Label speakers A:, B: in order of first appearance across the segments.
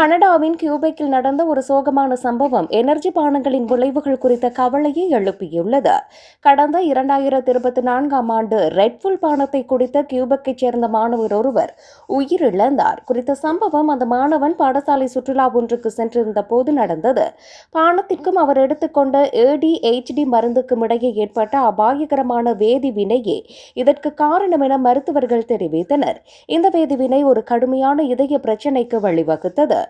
A: கனடாவின் கியூபெக்கில் நடந்த ஒரு சோகமான சம்பவம் எனர்ஜி பானங்களின் விளைவுகள் குறித்த கவலையை எழுப்பியுள்ளது. கடந்த 2024ஆம் ஆண்டு ரெட்ஃபுல் பானத்தை குடித்த கியூபெக்கைச் சேர்ந்த மாணவர் ஒருவர் உயிரிழந்தார். குறித்த சம்பவம் அந்த மாணவன் பாடசாலை சுற்றுலா ஒன்றுக்கு சென்றிருந்த போது நடந்தது. பானத்திற்கும் அவர் எடுத்துக்கொண்ட ADHD மருந்துக்கும் இடையே ஏற்பட்ட அபாயகரமான வேதிவினையே இதற்கு காரணம் என மருத்துவர்கள் தெரிவித்தனர். இந்த வேதிவினை ஒரு கடுமையான இதய பிரச்சினைக்கு வழிவகுத்தது.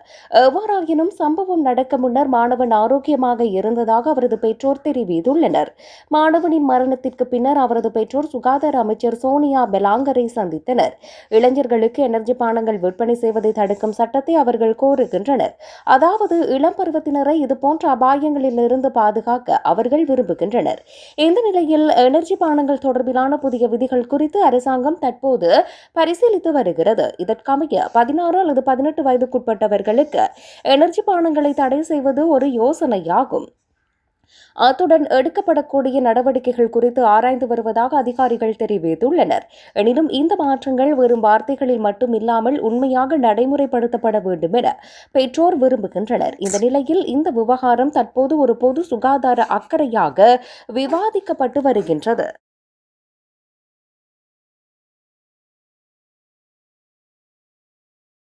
A: எவ்வாறாயினும் சம்பவம் நடக்க முன்னர் மாணவன் ஆரோக்கியமாக இருந்ததாக அவரது பெற்றோர் தெரிவித்துள்ளனர். மாணவனின் மரணத்திற்கு பின்னர் அவரது பெற்றோர் சுகாதார அமைச்சர் சோனியா பெலாங்கரை சந்தித்தனர். இளைஞர்களுக்கு எனர்ஜி பானங்கள் விற்பனை செய்வதை தடுக்கும் சட்டத்தை அவர்கள் கோருகின்றனர். அதாவது இளம் பருவத்தினரை இதுபோன்ற அபாயங்களிலிருந்து பாதுகாக்க அவர்கள் விரும்புகின்றனர். இந்த நிலையில் எனர்ஜி பானங்கள் தொடர்பிலான புதிய விதிகள் குறித்து அரசாங்கம் தற்போது பரிசீலித்து வருகிறது. இதற்கமைய 16 அல்லது 18 வயதுக்குட்பட்டவர்களுக்கு எனர்ஜி பானங்களை தடை செய்வது ஒரு யோசனையாகும். அத்துடன் எடுக்கப்படக்கூடிய நடவடிக்கைகள் குறித்து ஆராய்ந்து வருவதாக அதிகாரிகள் தெரிவித்துள்ளனர். எனினும் இந்த மாற்றங்கள் வெறும் வார்த்தைகளில் மட்டும் இல்லாமல் உண்மையாக நடைமுறைப்படுத்தப்பட வேண்டும் என பெற்றோர் விரும்புகின்றனர். இந்த நிலையில் இந்த விவகாரம் தற்போது ஒரு பொது சுகாதார அக்கறையாக விவாதிக்கப்பட்டு வருகின்றது.